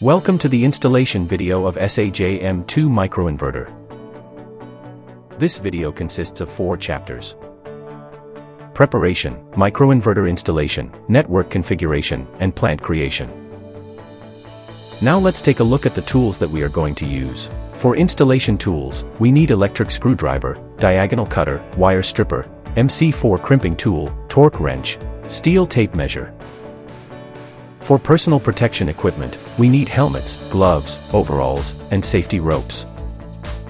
Welcome to the installation video of SAJ M2 microinverter. This video consists of 4 chapters. Preparation, microinverter installation, network configuration, and plant creation. Now let's take a look at the tools that we are going to use. For installation tools, we need electric screwdriver, diagonal cutter, wire stripper, MC4 crimping tool, torque wrench, steel tape measure. For personal protection equipment, we need helmets, gloves, overalls, and safety ropes.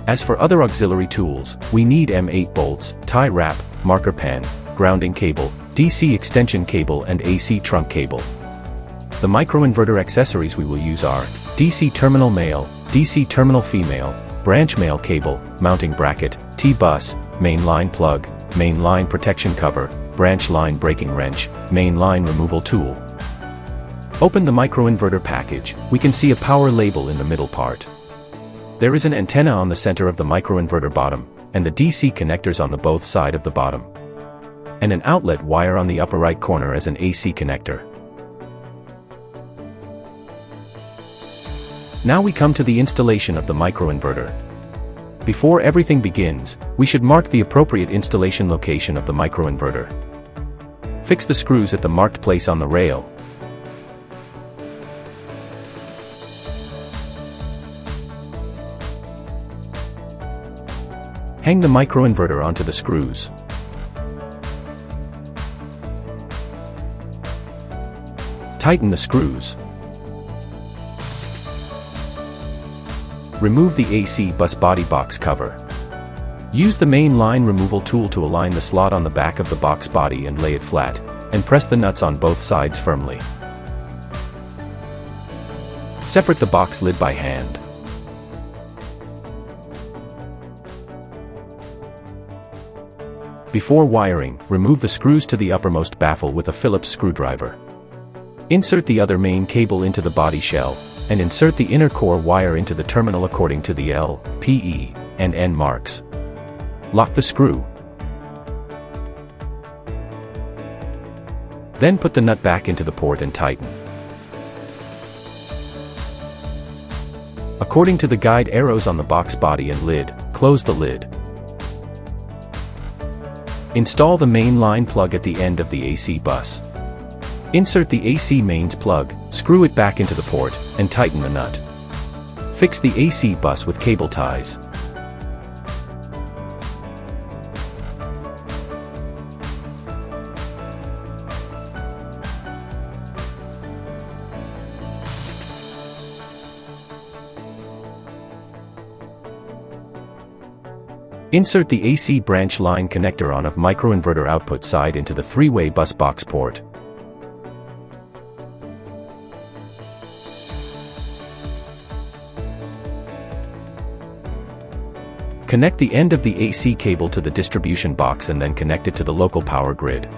As for other auxiliary tools, we need M8 bolts, tie wrap, marker pen, grounding cable, DC extension cable and AC trunk cable. The microinverter accessories we will use are DC terminal male, DC terminal female, branch male cable, mounting bracket, T-bus, main line plug, main line protection cover, branch line breaking wrench, main line removal tool. Open the microinverter package. We can see a power label in the middle part. There is an antenna on the center of the microinverter bottom, and the DC connectors on the both side of the bottom. And an outlet wire on the upper right corner as an AC connector. Now we come to the installation of the microinverter. Before everything begins, we should mark the appropriate installation location of the microinverter. Fix the screws at the marked place on the rail. Hang the microinverter onto the screws. Tighten the screws. Remove the AC bus body box cover. Use the main line removal tool to align the slot on the back of the box body and lay it flat, and press the nuts on both sides firmly. Separate the box lid by hand. Before wiring, remove the screws to the uppermost baffle with a Phillips screwdriver. Insert the other main cable into the body shell, and insert the inner core wire into the terminal according to the L, PE, and N marks. Lock the screw. Then put the nut back into the port and tighten. According to the guide arrows on the box body and lid, close the lid. Install the main line plug at the end of the AC bus. Insert the AC mains plug, screw it back into the port, and tighten the nut. Fix the AC bus with cable ties. Insert the AC branch line connector on of microinverter output side into the 3-way bus box port. Connect the end of the AC cable to the distribution box and then connect it to the local power grid.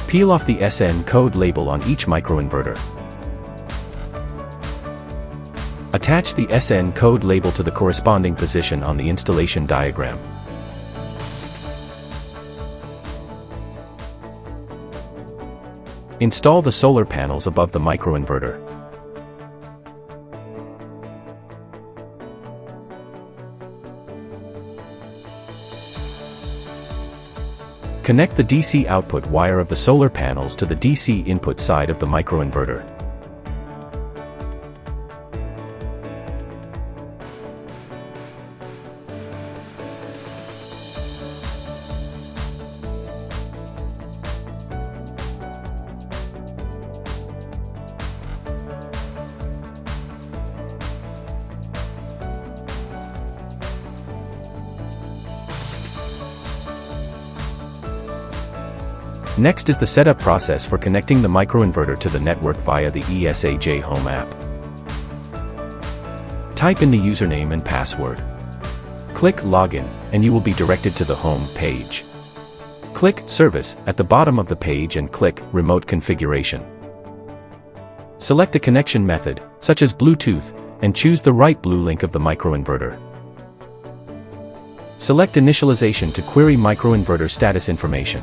Peel off the SN code label on each microinverter. Attach the SN code label to the corresponding position on the installation diagram. Install the solar panels above the microinverter. Connect the DC output wire of the solar panels to the DC input side of the microinverter. Next is the setup process for connecting the microinverter to the network via the ESAJ Home app. Type in the username and password. Click Login, and you will be directed to the home page. Click Service at the bottom of the page and click Remote Configuration. Select a connection method, such as Bluetooth, and choose the right blue link of the microinverter. Select Initialization to query microinverter status information.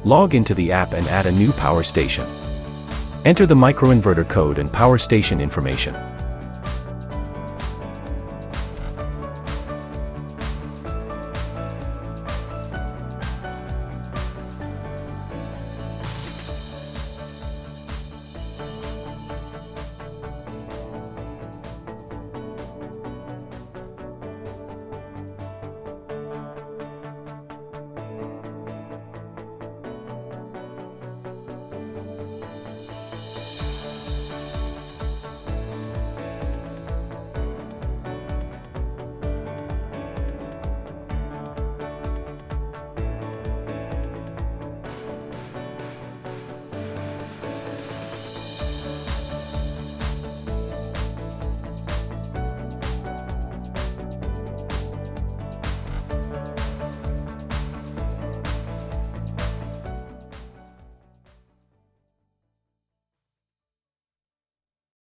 Log into the app and add a new power station. Enter the microinverter code and power station information.